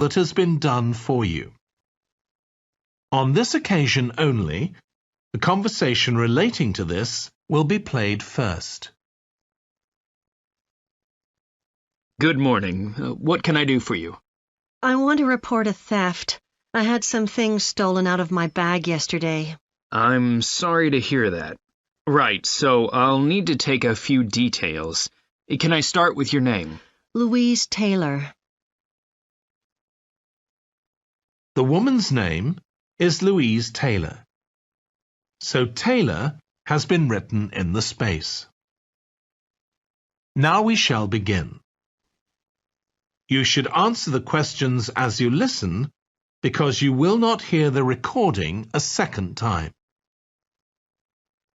that has been done for you. On this occasion only, the conversation relating to this will be played first. Good morning. What can I do for you? I want to report a theft. I had some things stolen out of my bag yesterday. I'm sorry to hear that. Right, so I'll need to take a few details. Can I start with your name? Louise Taylor. The woman's name is Louise Taylor. So Taylor has been written in the space. Now we shall begin. You should answer the questions as you listen, because you will not hear the recording a second time.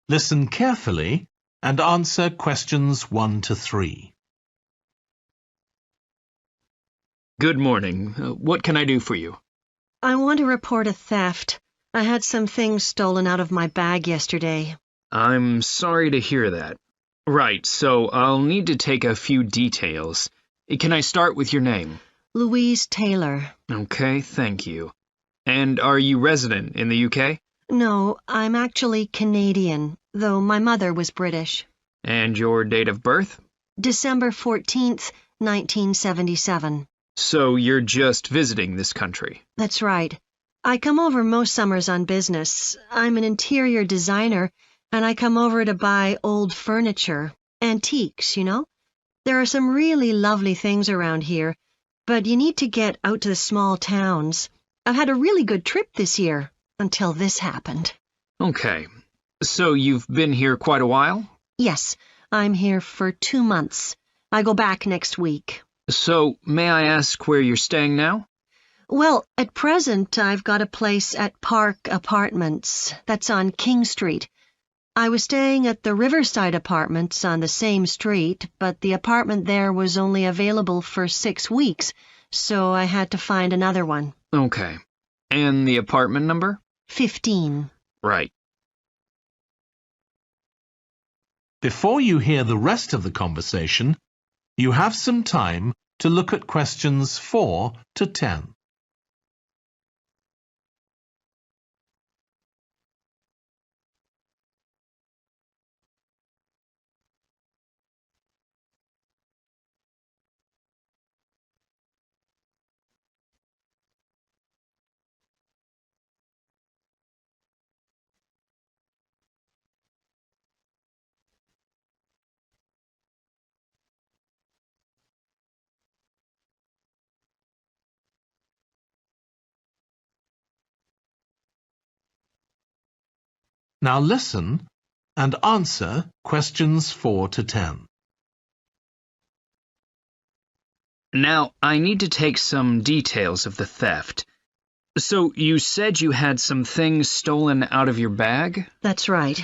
Listen carefully and answer questions 1 to 3. Good morning. What can I do for you? I want to report a theft. I had some things stolen out of my bag yesterday. I'm sorry to hear that. Right, so I'll need to take a few details. Can I start with your name? Louise Taylor. Okay, thank you. And are you resident in the UK? No, I'm actually Canadian, though my mother was British. And your date of birth? December 14th, 1977. So you're just visiting this country? That's right. I come over most summers on business. I'm an interior designer, and I come over to buy old furniture, antiques, you know? There are some really lovely things around here, but you need to get out to the small towns. I've had a really good trip this year, until this happened. Okay. So you've been here quite a while? Yes, I'm here for 2 months. I go back next week. So, may I ask where you're staying now? Well, at present, I've got a place at Park Apartments. That's on King Street. I was staying at the Riverside Apartments on the same street, but the apartment there was only available for 6 weeks, so I had to find another one. Okay. And the apartment number? 15. Right. Before you hear the rest of the conversation, you have some time to look at questions 4 to 10. Now listen and answer questions 4 to 10. Now, I need to take some details of the theft. So, you said you had some things stolen out of your bag? That's right.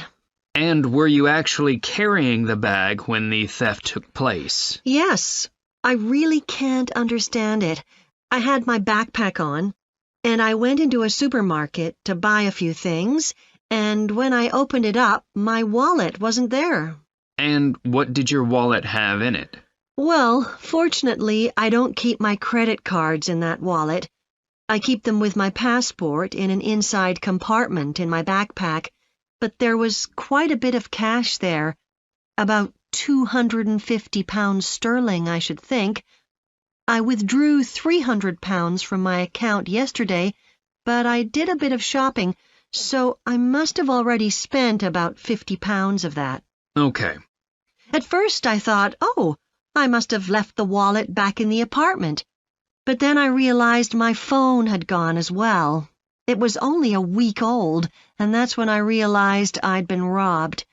And were you actually carrying the bag when the theft took place? Yes, I really can't understand it. I had my backpack on, and I went into a supermarket to buy a few things, and when I opened it up, my wallet wasn't there. And what did your wallet have in it? Well, fortunately, I don't keep my credit cards in that wallet. I keep them with my passport in an inside compartment in my backpack, but there was quite a bit of cash there, about £250 sterling, I should think. I withdrew £300 from my account yesterday, but I did a bit of shopping, so I must have already spent about £50 of that. Okay. At first I thought, oh, I must have left the wallet back in the apartment. But then I realized my phone had gone as well. It was only a week old, and that's when I realized I'd been robbed.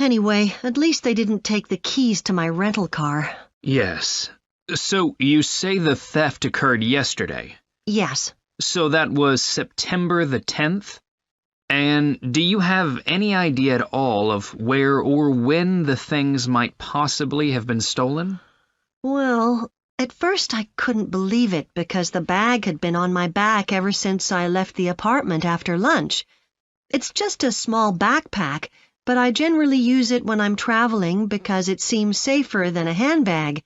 Anyway, at least they didn't take the keys to my rental car. Yes. So, you say the theft occurred yesterday? Yes. So that was September the 10th? And do you have any idea at all of where or when the things might possibly have been stolen? Well, at first I couldn't believe it because the bag had been on my back ever since I left the apartment after lunch. It's just a small backpack, but I generally use it when I'm traveling because it seems safer than a handbag.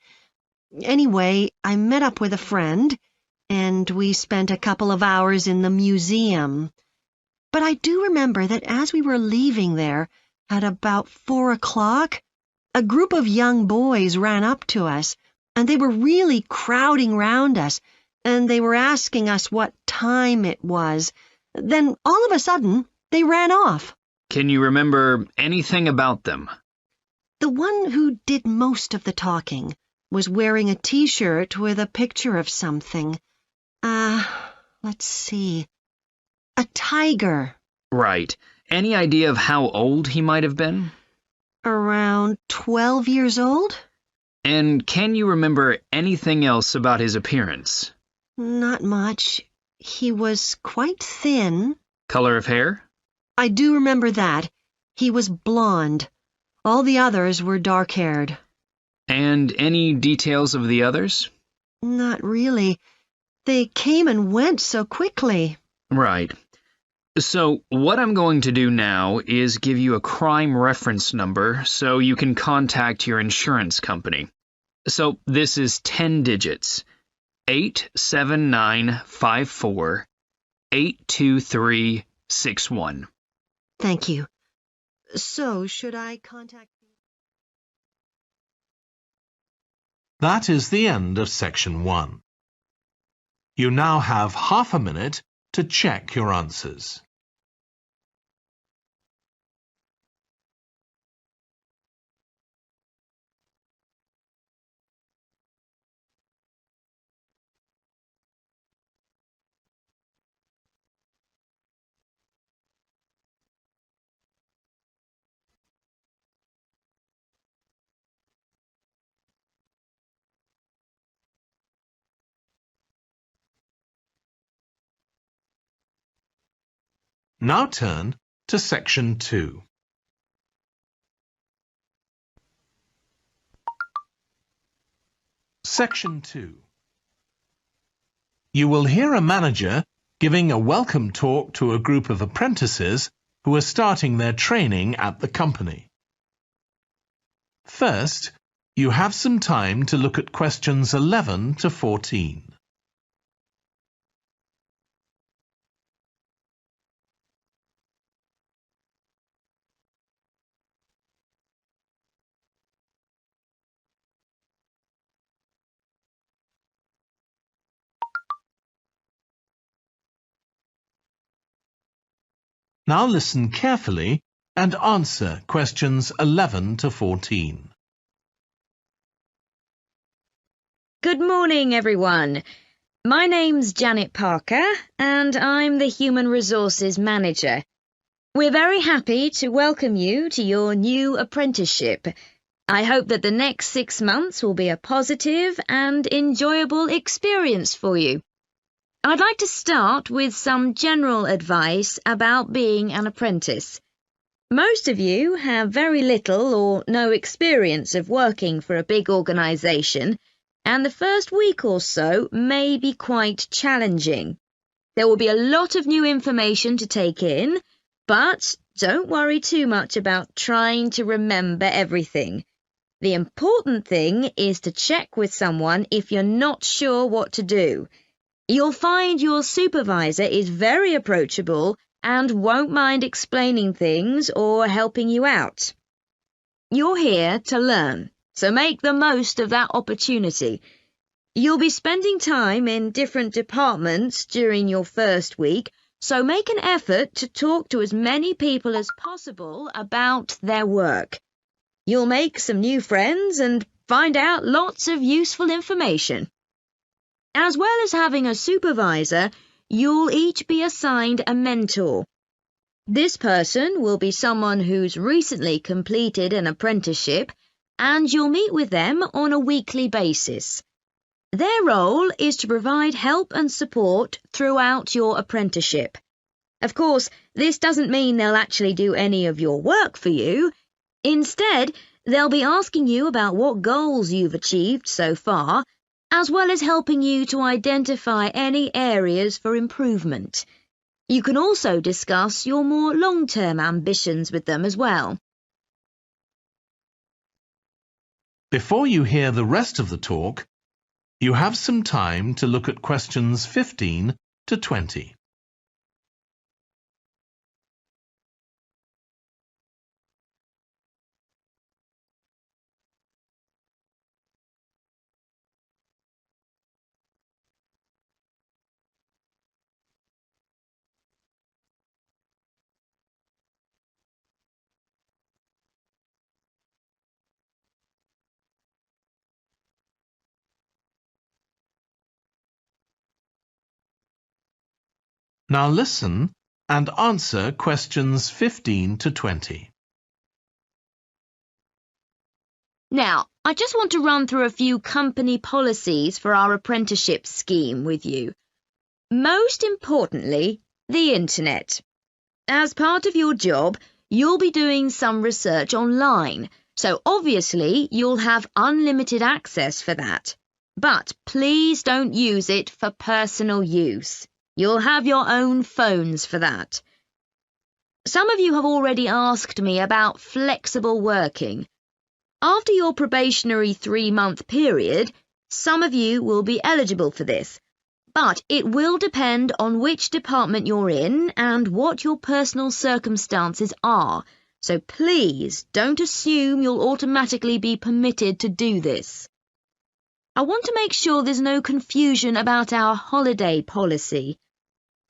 Anyway, I met up with a friend, and we spent a couple of hours in the museum. But I do remember that as we were leaving there, at about 4 o'clock, a group of young boys ran up to us, and they were really crowding round us, and they were asking us what time it was. Then, all of a sudden, they ran off. Can you remember anything about them? The one who did most of the talking was wearing a T-shirt with a picture of something. Let's see. A tiger. Right. Any idea of how old he might have been? Around 12 years old? And can you remember anything else about his appearance? Not much. He was quite thin. Color of hair? I do remember that. He was blonde. All the others were dark-haired. And any details of the others? Not really. They came and went so quickly. Right. So what I'm going to do now is give you a crime reference number so you can contact your insurance company. So this is 10 digits. 87954 82361. Thank you. So, should I contact... That is the end of section 1. You now have half a minute to check your answers. Now turn to section 2. Section 2. You will hear a manager giving a welcome talk to a group of apprentices who are starting their training at the company. First, you have some time to look at questions 11 to 14. Now listen carefully and answer questions 11 to 14. Good morning, everyone. My name's Janet Parker, and I'm the Human Resources Manager. We're very happy to welcome you to your new apprenticeship. I hope that the next 6 months will be a positive and enjoyable experience for you. I'd like to start with some general advice about being an apprentice. Most of you have very little or no experience of working for a big organisation, and the first week or so may be quite challenging. There will be a lot of new information to take in, but don't worry too much about trying to remember everything. The important thing is to check with someone if you're not sure what to do. You'll find your supervisor is very approachable and won't mind explaining things or helping you out. You're here to learn, so make the most of that opportunity. You'll be spending time in different departments during your first week, so make an effort to talk to as many people as possible about their work. You'll make some new friends and find out lots of useful information. As well as having a supervisor, you'll each be assigned a mentor. This person will be someone who's recently completed an apprenticeship, and you'll meet with them on a weekly basis. Their role is to provide help and support throughout your apprenticeship. Of course, this doesn't mean they'll actually do any of your work for you. Instead, they'll be asking you about what goals you've achieved so far, as well as helping you to identify any areas for improvement. You can also discuss your more long-term ambitions with them as well. Before you hear the rest of the talk, You have some time to look at questions 15 to 20. Now listen and answer questions 15 to 20. Now, I just want to run through a few company policies for our apprenticeship scheme with you. Most importantly, the internet. As part of your job, you'll be doing some research online, so obviously you'll have unlimited access for that. But please don't use it for personal use. You'll have your own phones for that. Some of you have already asked me about flexible working. After your probationary 3-month period, some of you will be eligible for this, but it will depend on which department you're in and what your personal circumstances are, so please don't assume you'll automatically be permitted to do this. I want to make sure there's no confusion about our holiday policy.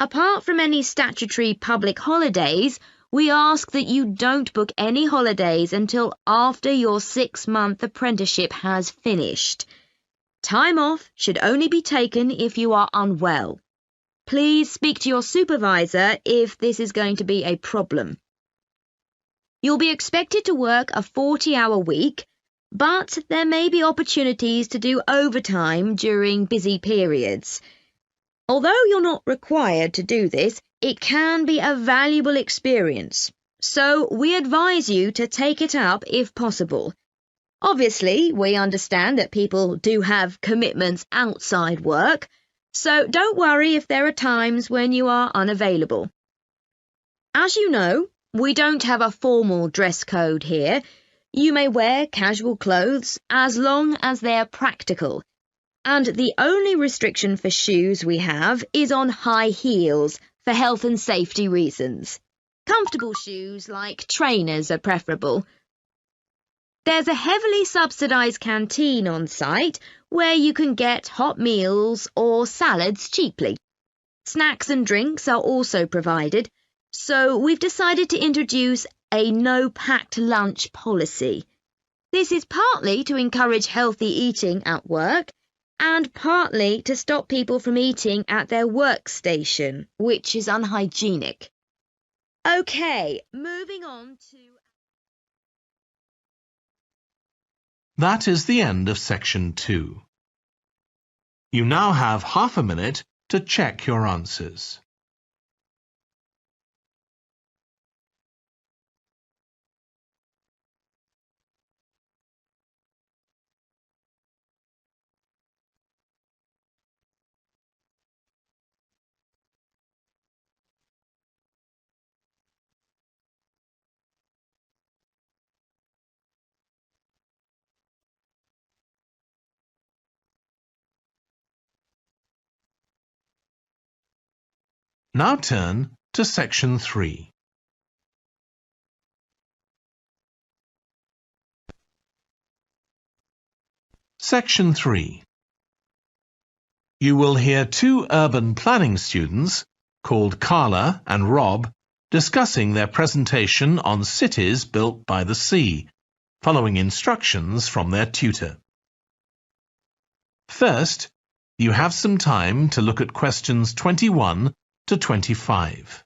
Apart from any statutory public holidays, we ask that you don't book any holidays until after your 6-month apprenticeship has finished. Time off should only be taken if you are unwell. Please speak to your supervisor if this is going to be a problem. You'll be expected to work a 40-hour week, but there may be opportunities to do overtime during busy periods. Although you're not required to do this, it can be a valuable experience, so we advise you to take it up if possible. Obviously, we understand that people do have commitments outside work, so don't worry if there are times when you are unavailable. As you know, we don't have a formal dress code here. You may wear casual clothes as long as they're practical. And the only restriction for shoes we have is on high heels for health and safety reasons. Comfortable shoes like trainers are preferable. There's a heavily subsidised canteen on site where you can get hot meals or salads cheaply. Snacks and drinks are also provided, so we've decided to introduce a no-packed lunch policy. This is partly to encourage healthy eating at work and partly to stop people from eating at their workstation, which is unhygienic. Okay, moving on to... That is the end of section 2. You now have half a minute to check your answers. Now turn to section 3. Section 3. You will hear 2 urban planning students, called Carla and Rob, discussing their presentation on cities built by the sea, following instructions from their tutor. First, you have some time to look at questions 21 to 25.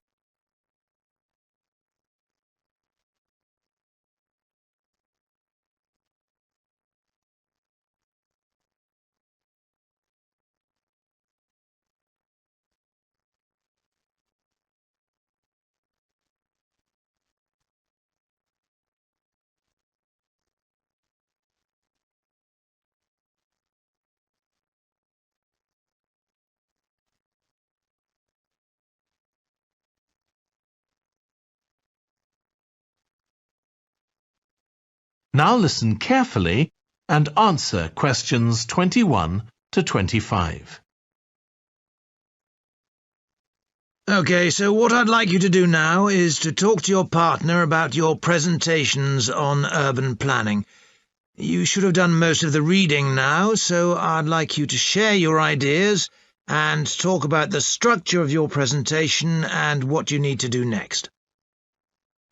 Now listen carefully and answer questions 21 to 25. OK, so what I'd like you to do now is to talk to your partner about your presentations on urban planning. You should have done most of the reading now, so I'd like you to share your ideas and talk about the structure of your presentation and what you need to do next.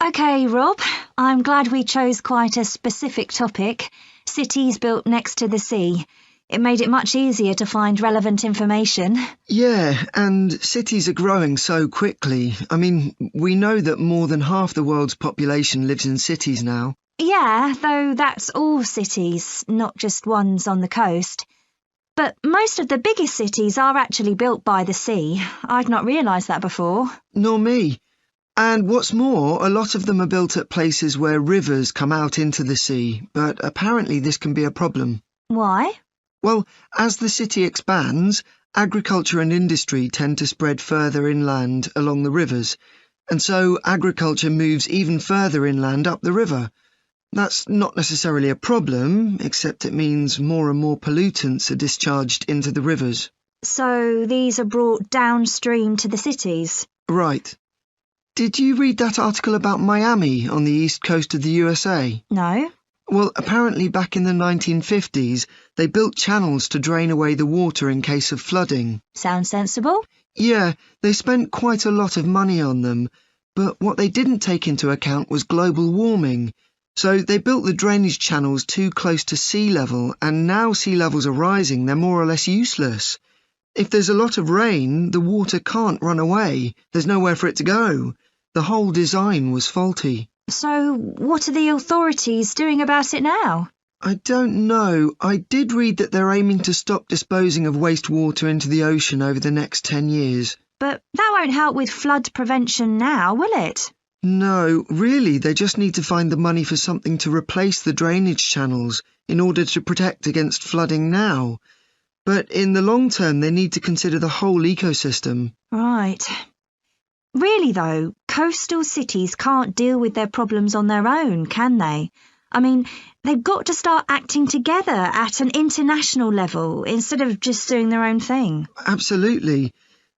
OK, Rob, I'm glad we chose quite a specific topic, cities built next to the sea. It made it much easier to find relevant information. Yeah, and cities are growing so quickly. I mean, we know that more than half the world's population lives in cities now. Yeah, though that's all cities, not just ones on the coast. But most of the biggest cities are actually built by the sea. I'd not realised that before. Nor me. And what's more, a lot of them are built at places where rivers come out into the sea, but apparently this can be a problem. Why? Well, as the city expands, agriculture and industry tend to spread further inland along the rivers, and so agriculture moves even further inland up the river. That's not necessarily a problem, except it means more and more pollutants are discharged into the rivers. So these are brought downstream to the cities? Right. Did you read that article about Miami on the east coast of the USA? No. Well, apparently back in the 1950s, they built channels to drain away the water in case of flooding. Sounds sensible. Yeah, they spent quite a lot of money on them, but what they didn't take into account was global warming. So they built the drainage channels too close to sea level, and now sea levels are rising, they're more or less useless. If there's a lot of rain, the water can't run away. There's nowhere for it to go. The whole design was faulty. So what are the authorities doing about it now? I don't know. I did read that they're aiming to stop disposing of wastewater into the ocean over the next 10 years. But that won't help with flood prevention now, will it? No, really, they just need to find the money for something to replace the drainage channels in order to protect against flooding now. But in the long term, they need to consider the whole ecosystem. Right. Really, though, coastal cities can't deal with their problems on their own, can they? I mean, they've got to start acting together at an international level instead of just doing their own thing. Absolutely.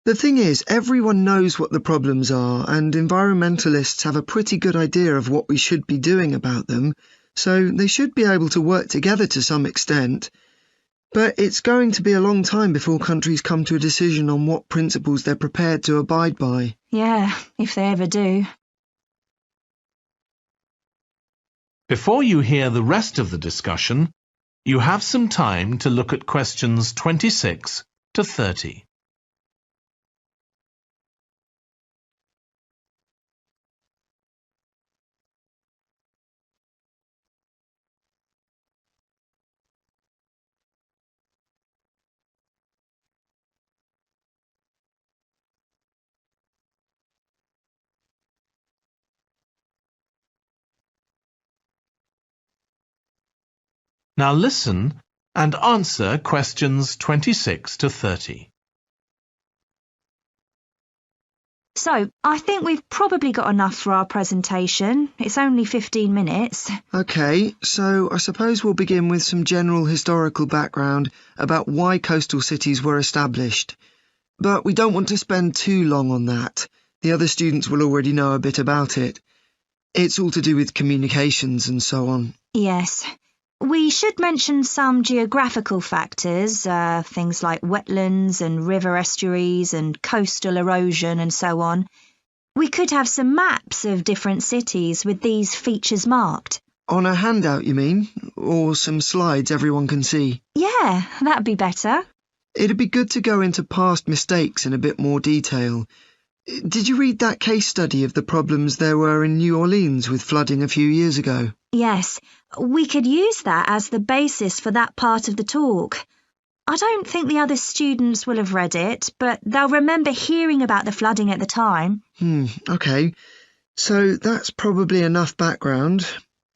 The thing is, everyone knows what the problems are, and environmentalists have a pretty good idea of what we should be doing about them, so they should be able to work together to some extent. But it's going to be a long time before countries come to a decision on what principles they're prepared to abide by. Yeah, if they ever do. Before you hear the rest of the discussion, you have some time to look at questions 26 to 30. Now listen and answer questions 26 to 30. So, I think we've probably got enough for our presentation. It's only 15 minutes. OK, so I suppose we'll begin with some general historical background about why coastal cities were established. But we don't want to spend too long on that. The other students will already know a bit about it. It's all to do with communications and so on. Yes. We should mention some geographical factors, things like wetlands and river estuaries and coastal erosion and so on. We could have some maps of different cities with these features marked. On a handout, you mean? Or some slides everyone can see? Yeah, that'd be better. It'd be good to go into past mistakes in a bit more detail. Did you read that case study of the problems there were in New Orleans with flooding a few years ago? Yes, we could use that as the basis for that part of the talk. I don't think the other students will have read it, but they'll remember hearing about the flooding at the time. OK. So that's probably enough background.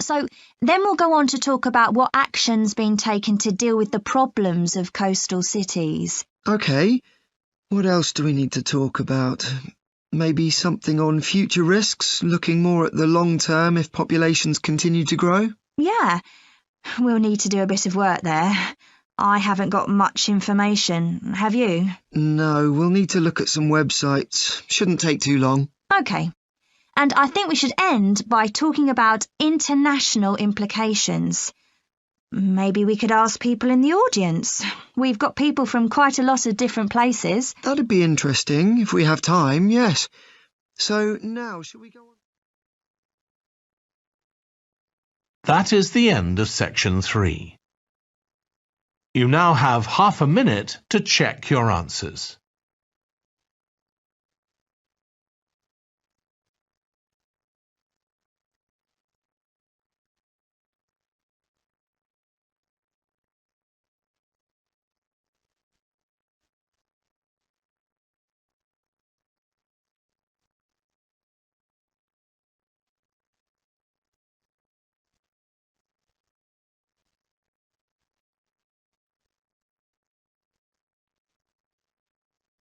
So then we'll go on to talk about what action's been taken to deal with the problems of coastal cities. OK. What else do we need to talk about? Maybe something on future risks, looking more at the long term if populations continue to grow? Yeah, we'll need to do a bit of work there. I haven't got much information. Have you? No, we'll need to look at some websites. Shouldn't take too long. Okay. And I think we should end by talking about international implications. Maybe we could ask people in the audience. We've got people from quite a lot of different places. That'd be interesting if we have time, yes. So now, shall we go on? That is the end of section 3. You now have half a minute to check your answers.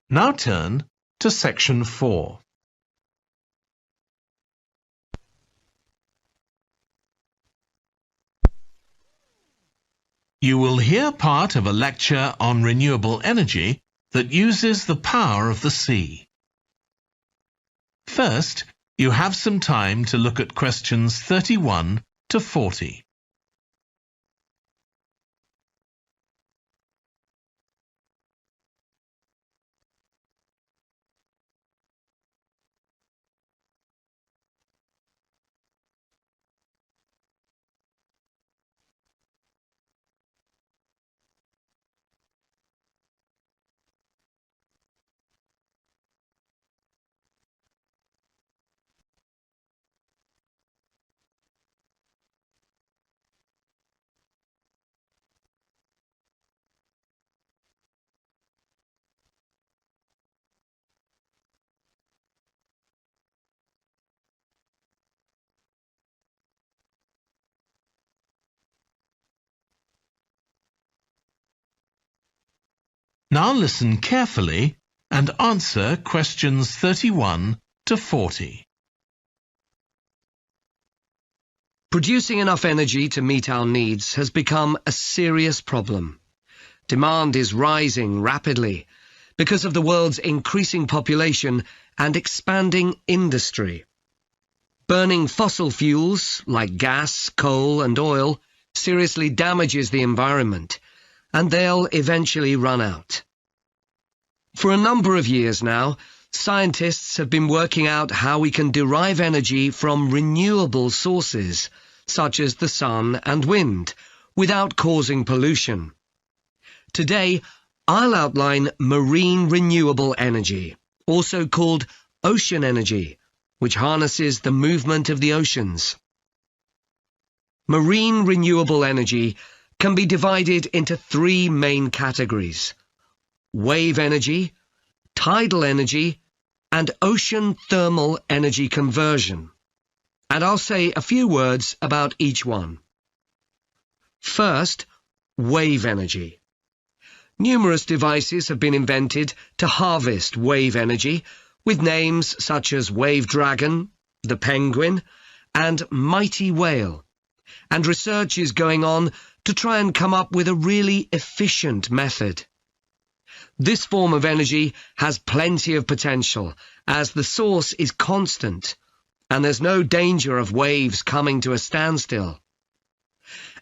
Now turn to section 4. You will hear part of a lecture on renewable energy that uses the power of the sea. First, you have some time to look at questions 31 to 40. Now listen carefully and answer questions 31 to 40. Producing enough energy to meet our needs has become a serious problem. Demand is rising rapidly because of the world's increasing population and expanding industry. Burning fossil fuels like gas, coal and oil seriously damages the environment, and they'll eventually run out. For a number of years now, scientists have been working out how we can derive energy from renewable sources, such as the sun and wind, without causing pollution. Today, I'll outline marine renewable energy, also called ocean energy, which harnesses the movement of the oceans. Marine renewable energy can be divided into 3 main categories: wave energy, tidal energy, and ocean thermal energy conversion. And I'll say a few words about each one. First, wave energy. Numerous devices have been invented to harvest wave energy, with names such as Wave Dragon, the Penguin, and Mighty Whale. And research is going on to try and come up with a really efficient method. This form of energy has plenty of potential, as the source is constant, and there's no danger of waves coming to a standstill.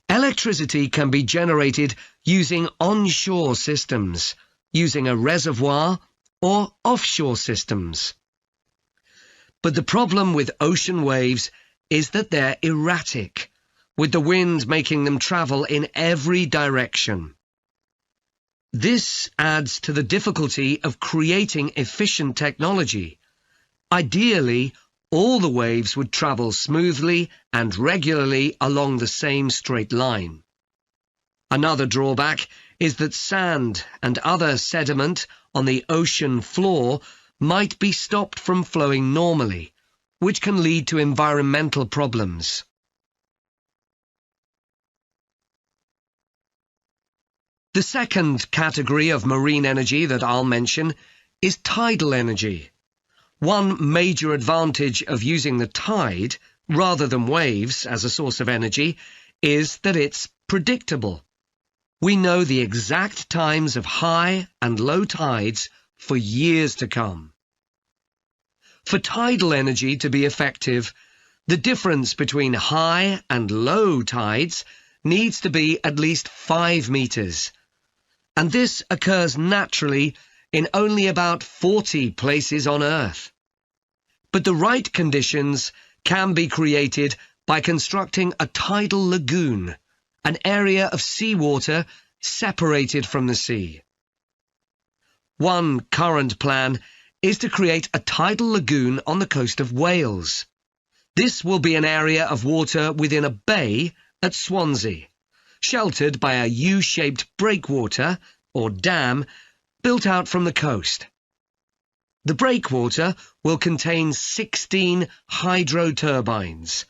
Electricity can be generated using onshore systems, using a reservoir, or offshore systems. But the problem with ocean waves is that they're erratic, with the wind making them travel in every direction. This adds to the difficulty of creating efficient technology. Ideally, all the waves would travel smoothly and regularly along the same straight line. Another drawback is that sand and other sediment on the ocean floor might be stopped from flowing normally, which can lead to environmental problems. The second category of marine energy that I'll mention is tidal energy. One major advantage of using the tide, rather than waves, as a source of energy, is that it's predictable. we know the exact times of high and low tides for years to come. For tidal energy to be effective, the difference between high and low tides needs to be at least 5 meters. And this occurs naturally in only about 40 places on Earth. But the right conditions can be created by constructing a tidal lagoon, an area of seawater separated from the sea. One current plan is to create a tidal lagoon on the coast of Wales. This will be an area of water within a bay at Swansea, sheltered by a U-shaped breakwater, or dam, built out from the coast. The breakwater will contain 16 hydro turbines,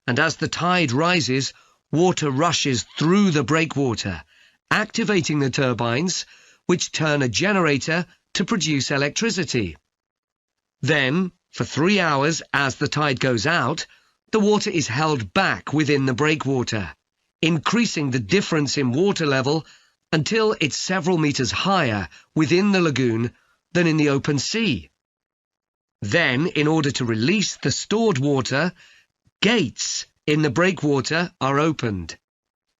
and as the tide rises, water rushes through the breakwater, activating the turbines, which turn a generator to produce electricity. Then, for 3 hours as the tide goes out, the water is held back within the breakwater, increasing the difference in water level until it's several meters higher within the lagoon than in the open sea. Then, in order to release the stored water, gates in the breakwater are opened.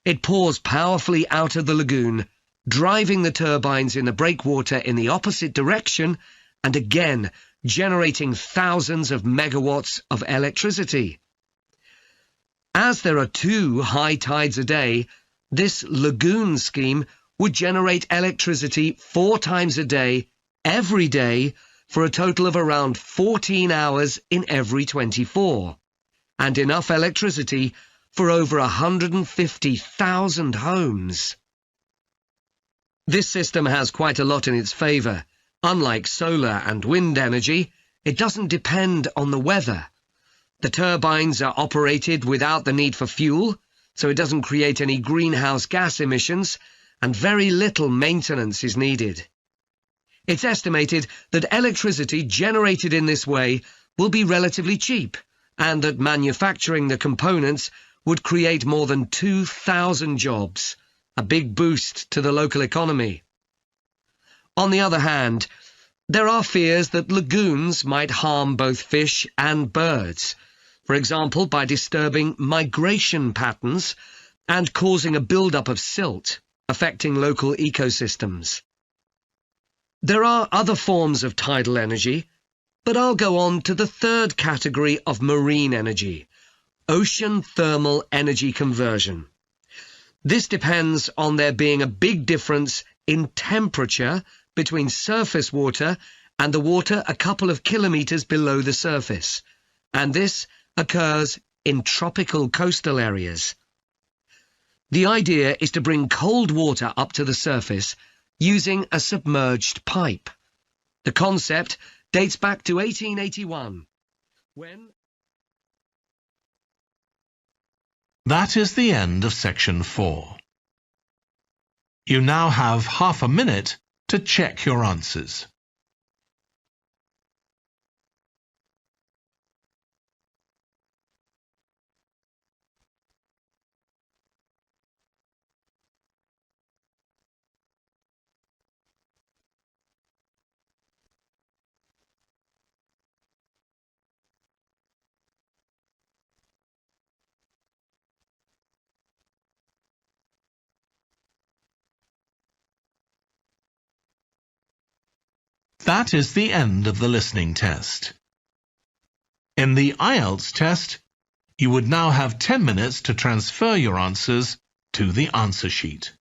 It pours powerfully out of the lagoon, driving the turbines in the breakwater in the opposite direction and again generating thousands of megawatts of electricity. As there are 2 high tides a day, this lagoon scheme would generate electricity 4 times a day, every day, for a total of around 14 hours in every 24, and enough electricity for over 150,000 homes. This system has quite a lot in its favour. Unlike solar and wind energy, it doesn't depend on the weather. The turbines are operated without the need for fuel, so it doesn't create any greenhouse gas emissions, and very little maintenance is needed. It's estimated that electricity generated in this way will be relatively cheap, and that manufacturing the components would create more than 2,000 jobs, a big boost to the local economy. On the other hand, there are fears that lagoons might harm both fish and birds, for example by disturbing migration patterns and causing a build-up of silt, affecting local ecosystems. There are other forms of tidal energy, but I'll go on to the third category of marine energy, ocean thermal energy conversion. This depends on there being a big difference in temperature between surface water and the water a couple of kilometres below the surface, and this occurs in tropical coastal areas. The idea is to bring cold water up to the surface using a submerged pipe. The concept dates back to 1881, when... That is the end of section 4. You now have half a minute to check your answers. That is the end of the listening test. In the IELTS test, you would now have 10 minutes to transfer your answers to the answer sheet.